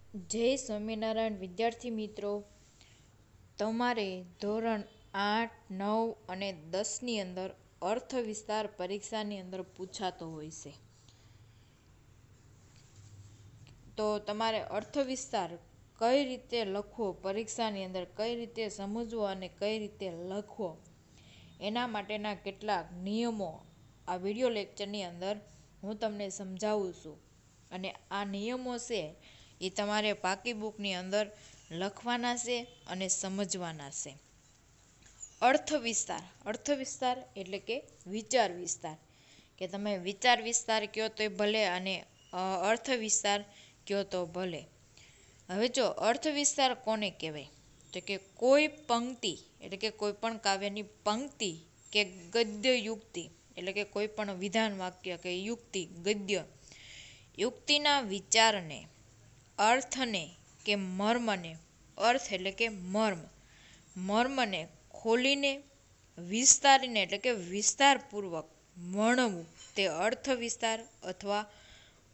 જય સ્વામિનારાયણ વિદ્યાર્થી મિત્રો, તમારે ધોરણ 8, 9 અને 10ની અંદર અર્થ વિસ્તાર પરીક્ષાની અંદર પૂછાતો હોય છે. તો તમારે અર્થ વિસ્તાર કઈ રીતે લખવો, પરીક્ષાની અંદર કઈ રીતે સમજવો અને કઈ રીતે લખવો, એના માટેના કેટલાક નિયમો આ વિડીયો લેક્ચરની અંદર હું તમને સમજાવું છું. અને આ નિયમો છે એ તમારે પાકી બુકની અંદર લખવાના છે અને સમજવાના છે. અર્થ વિસ્તાર એટલે કે વિચાર વિસ્તાર, કે તમે વિચાર વિસ્તાર કયો તોય ભલે અને અર્થ વિસ્તાર કયો તો ભલે. હવે જો અર્થ વિસ્તાર કોને કહેવાય, તો કે કોઈ પંક્તિ એટલે કે કોઈ પણ કાવ્યની પંક્તિ કે ગદ્ય યુક્તિ એટલે કે કોઈ પણ વિધાન વાક્ય કે યુક્તિ ગદ્ય યુક્તિના વિચારને, અર્થને કે મર્મને, અર્થ એટલે કે મર્મને ખોલીને વિસ્તારીને એટલે કે વિસ્તારપૂર્વક વર્ણવું તે અર્થ વિસ્તાર અથવા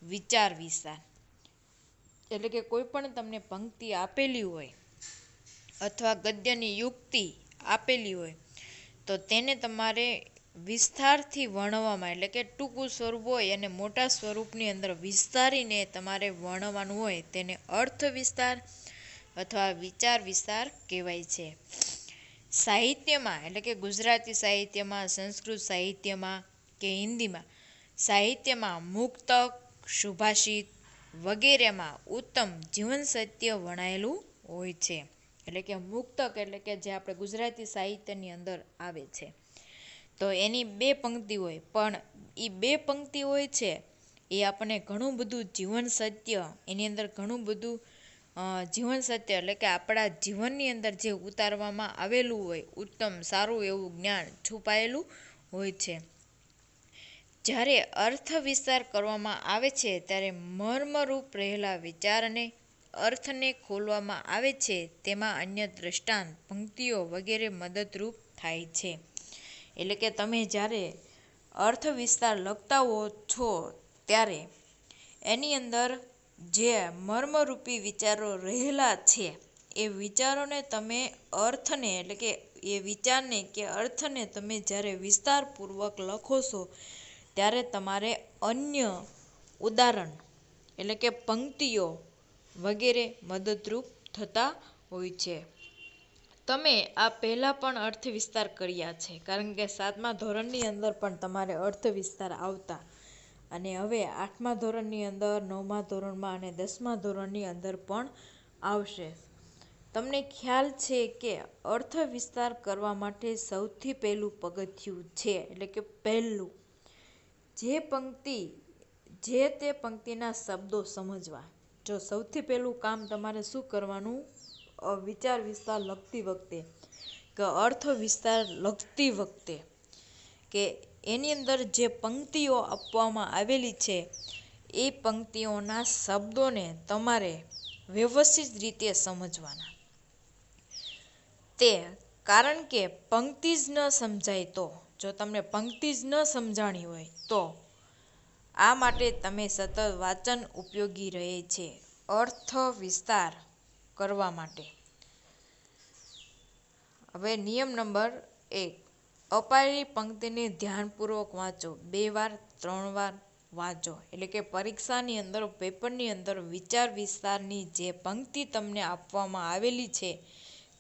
વિચાર વિસ્તાર. એટલે કે કોઈ પણ તમને પંક્તિ આપેલી હોય અથવા ગદ્યની યુક્તિ આપેલી હોય તો તેને તમારે વિસ્તારથી વર્ણવવામાં, એટલે કે ટૂંકું સ્વરૂપ હોય અને મોટા સ્વરૂપની અંદર વિસ્તારીને તમારે વર્ણવવાનું હોય તેને અર્થ વિસ્તાર અથવા વિચાર વિસ્તાર કહેવાય છે. સાહિત્યમાં એટલે કે ગુજરાતી સાહિત્યમાં, સંસ્કૃત સાહિત્યમાં કે હિન્દીમાં સાહિત્યમાં મુક્તક, સુભાષિત વગેરેમાં ઉત્તમ જીવન સત્ય વણાયેલું હોય છે. એટલે કે મુક્તક એટલે કે જે આપણે ગુજરાતી સાહિત્યની અંદર આવે છે તો એની બે પંક્તિ હોય, પણ એ બે પંક્તિ હોય છે એ આપણને ઘણું બધું જીવન સત્ય, એની અંદર ઘણું બધું જીવન સત્ય એટલે કે આપણા જીવનની અંદર જે ઉતારવામાં આવેલું હોય ઉત્તમ સારું એવું જ્ઞાન છુપાયેલું હોય છે. જ્યારે અર્થ વિસ્તાર કરવામાં આવે છે ત્યારે મર્મરૂપ રહેલા વિચારને, અર્થને ખોલવામાં આવે છે તેમાં અન્ય દ્રષ્ટાંત, પંક્તિઓ વગેરે મદદરૂપ થાય છે. એટલે કે તમે જ્યારે અર્થ વિસ્તાર લખતા હો છો ત્યારે એની અંદર જે મર્મરૂપી વિચારો રહેલા છે એ વિચારોને તમે અર્થને એટલે કે એ વિચારને કે અર્થને તમે જ્યારે વિસ્તારપૂર્વક લખો છો ત્યારે તમારે અન્ય ઉદાહરણ એટલે કે પંક્તિઓ વગેરે મદદરૂપ થતા હોય છે. તમે આ પહેલાં પણ અર્થ વિસ્તાર કર્યા છે, કારણ કે 7મા ધોરણની અંદર પણ તમારે અર્થ વિસ્તાર આવતા અને હવે 8મા ધોરણની અંદર, 9મા ધોરણમાં અને 10મા ધોરણની અંદર પણ આવશે. તમને ખ્યાલ છે કે અર્થ વિસ્તાર કરવા માટે સૌથી પહેલું પગથિયું છે, એટલે કે પહેલું જે તે પંક્તિના શબ્દો સમજવા. જો સૌથી પહેલું કામ તમારે શું કરવાનું, વિચાર વિસ્તાર લખતી વખતે કે અર્થ વિસ્તાર લખતી વખતે કે એની અંદર જે પંક્તિઓ આપવામાં આવેલી છે એ પંક્તિઓના શબ્દોને તમારે વ્યવસ્થિત રીતે સમજવાના. કારણ કે પંક્તિ જ ન સમજાય તો, જો તમને પંક્તિ જ ન સમજાણી હોય તો આ માટે તમે સતત વાંચન ઉપયોગી રહે છે અર્થ વિસ્તાર કરવા માટે. હવે નિયમ નંબર 1, અપાયેલી પંક્તિને ધ્યાનપૂર્વક વાંચો, 2 વાર 3 વાર વાંચો. એટલે કે પરીક્ષાની અંદર, પેપરની અંદર વિચાર વિસ્તારની જે પંક્તિ તમને આપવામાં આવેલી છે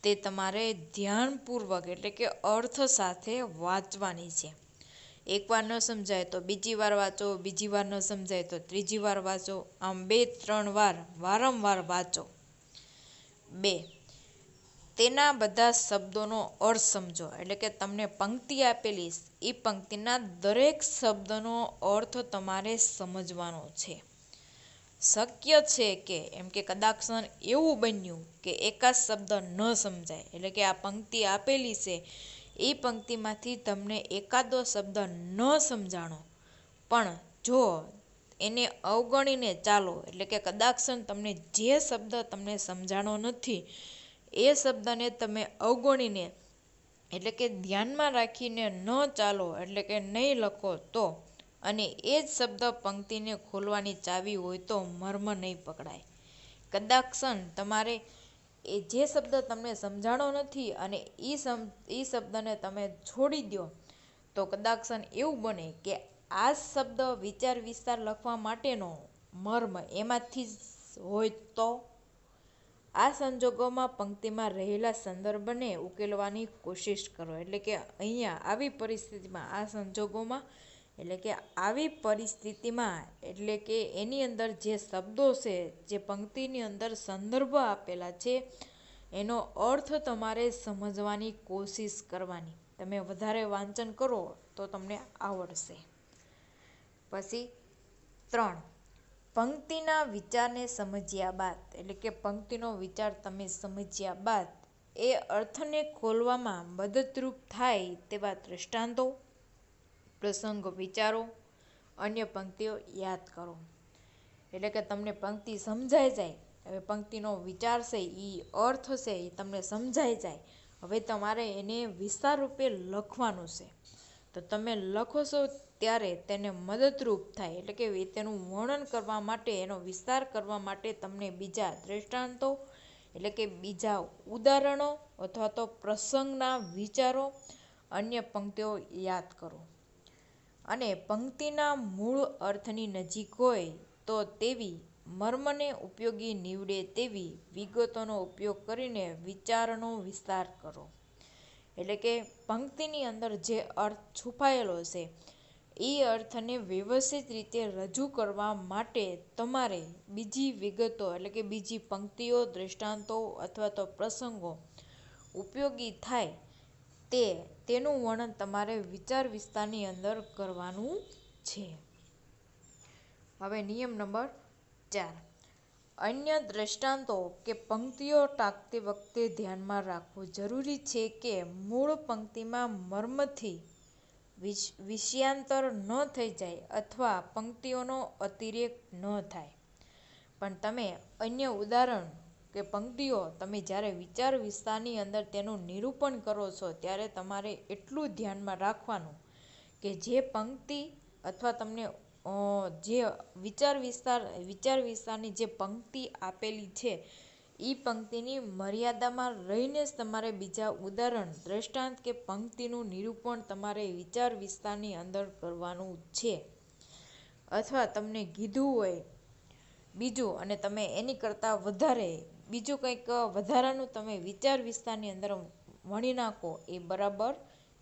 તે તમારે ધ્યાનપૂર્વક એટલે કે અર્થ સાથે વાંચવાની છે. એકવાર ન સમજાય તો બીજી વાર વાંચો, બીજી વાર ન સમજાય તો ત્રીજી વાર વાંચો, આમ 2-3 વાર વારંવાર વાંચો. 2, તેના બધા શબ્દોનો અર્થ સમજો. એટલે કે તમને પંક્તિ આપેલી એ પંક્તિના દરેક શબ્દનો અર્થ તમારે સમજવાનો છે. શક્ય છે કે એમ કે કદાચ એવું બન્યું કે એકાદ શબ્દ ન સમજાય, એટલે કે આ પંક્તિ આપેલી છે એ પંક્તિમાંથી તમને એકાદો શબ્દ ન સમજાણો, પણ જો એને અવગણીને ચાલો, એટલે કે કદાચ તમને જે શબ્દ તમને સમજાણો નથી એ શબ્દને તમે અવગણીને એટલે કે ધ્યાનમાં રાખીને ન ચાલો, એટલે કે નહીં લખો તો, અને એ જ શબ્દ પંક્તિને ખોલવાની ચાવી હોય તો મર્મ નહીં પકડાય. કદાક્ષન તમારે એ જે શબ્દ તમને સમજાણો નથી અને એ શબ્દને તમે છોડી દો તો કદાક્ષન એવું બને કે આ શબ્દ વિચાર વિસ્તાર લખવા માટેનો મર્મ એમાંથી જ હોય. તો આ સંજોગોમાં પંક્તિમાં રહેલા સંદર્ભને ઉકેલવાની કોશિશ કરો. એટલે કે અહીંયા આવી પરિસ્થિતિમાં આ સંજોગોમાં એટલે કે આવી પરિસ્થિતિમાં એટલે કે એની અંદર જે શબ્દો છે, જે પંક્તિની અંદર સંદર્ભ આપેલા છે, એનો અર્થ તમારે સમજવાની કોશિશ કરવાની. તમે વધારે વાંચન કરો તો તમને આવડશે. પછી 3, પંક્તિના વિચારને સમજ્યા બાદ એટલે કે પંક્તિનો વિચાર તમે સમજ્યા બાદ એ અર્થને ખોલવામાં મદદરૂપ થાય તેવા દ્રષ્ટાંતો, પ્રસંગો વિચારો, અન્ય પંક્તિઓ યાદ કરો. એટલે કે તમને પંક્તિ સમજાઈ જાય. હવે પંક્તિનો વિચાર છે, એ અર્થ છે, એ તમને સમજાઈ જાય. હવે તમારે એને વિસ્તાર રૂપે લખવાનું છે. તો તમે લખો છો ત્યારે તેને મદદરૂપ થાય એટલે કે તેનું વર્ણન કરવા માટે, એનો વિસ્તાર કરવા માટે તમને બીજા દ્રષ્ટાંતો એટલે કે બીજા ઉદાહરણો અથવા તો પ્રસંગના વિચારો, અન્ય પંક્તિઓ યાદ કરો. અને પંક્તિના મૂળ અર્થની નજીક હોય તો તેવી મર્મને ઉપયોગી નીવડે તેવી વિગતોનો ઉપયોગ કરીને વિચારનો વિસ્તાર કરો. એટલે કે પંક્તિની અંદર જે અર્થ છુપાયેલો છે એ અર્થને વ્યવસ્થિત રીતે રજૂ કરવા માટે તમારે બીજી વિગતો એટલે કે બીજી પંક્તિઓ, દ્રષ્ટાંતો અથવા તો પ્રસંગો ઉપયોગી થાય તેનું વર્ણન તમારે વિચાર વિસ્તારની અંદર કરવાનું છે. હવે નિયમ નંબર 4, અન્ય દ્રષ્ટાંતો કે પંક્તિઓ ટાંકતી વખતે ધ્યાનમાં રાખવું જરૂરી છે કે મૂળ પંક્તિમાં મર્મથી વિષયાંતર ન થઈ જાય અથવા પંક્તિઓનો અતિરેક ન થાય. પણ તમે અન્ય ઉદાહરણ કે પંક્તિઓ તમે જ્યારે વિચાર વિસ્તારની અંદર તેનું નિરૂપણ કરો છો ત્યારે તમારે એટલું ધ્યાનમાં રાખવાનું કે જે પંક્તિ અથવા તમને જે વિચાર વિસ્તારની જે પંક્તિ આપેલી છે એ પંક્તિની મર્યાદામાં રહીને જ તમારે બીજા ઉદાહરણ, દ્રષ્ટાંત કે પંક્તિનું નિરૂપણ તમારે વિચાર વિસ્તારની અંદર કરવાનું છે. અથવા તમને કીધું હોય બીજું અને તમે એની કરતાં વધારે બીજું કંઈક વધારાનું તમે વિચાર વિસ્તારની અંદર વણી નાખો એ બરાબર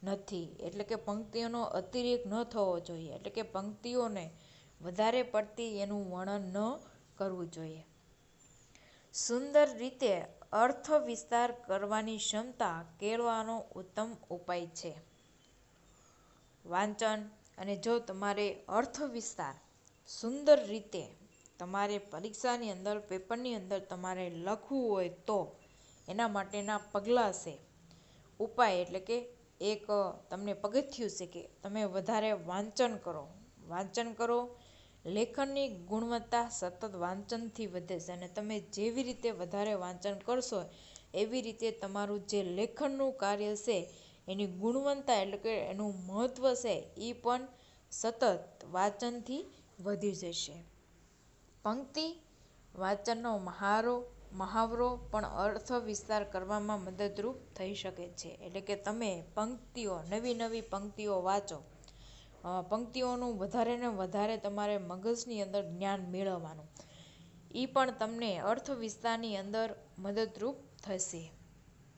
નથી. એટલે કે પંક્તિઓનો અતિરેક ન થવો જોઈએ. એટલે કે પંક્તિઓને વધારે પડતી એનું વર્ણન ન કરવું જોઈએ. સુંદર રીતે અર્થ વિસ્તાર કરવાની ક્ષમતા કેળવવાનો ઉત્તમ ઉપાય છે વાંચન. અને જો તમારે અર્થ વિસ્તાર સુંદર રીતે તમારે પરીક્ષાની અંદર, પેપરની અંદર તમારે લખવું હોય તો એના માટેના પગલાં છે, ઉપાય એટલે કે એક તમને પગથિયું છે કે તમે વધારે વાંચન કરો. વાંચન કરો. લેખનની ગુણવત્તા સતત વાંચનથી વધે છે અને તમે જેવી રીતે વધારે વાંચન કરશો એવી રીતે તમારું જે લેખનનું કાર્ય છે એની ગુણવત્તા એટલે કે એનું મહત્ત્વ છે એ પણ સતત વાંચનથી વધી જશે. પંક્તિ વાંચનનો મહાવરો પણ અર્થ વિસ્તાર કરવામાં મદદરૂપ થઈ શકે છે. એટલે કે તમે પંક્તિઓ, નવી પંક્તિઓ વાંચો. પંક્તિઓનું વધારે ને વધારે તમારે મગજની અંદર જ્ઞાન મેળવવાનું. એ પણ તમને અર્થ વિસ્તારની અંદર મદદરૂપ થશે.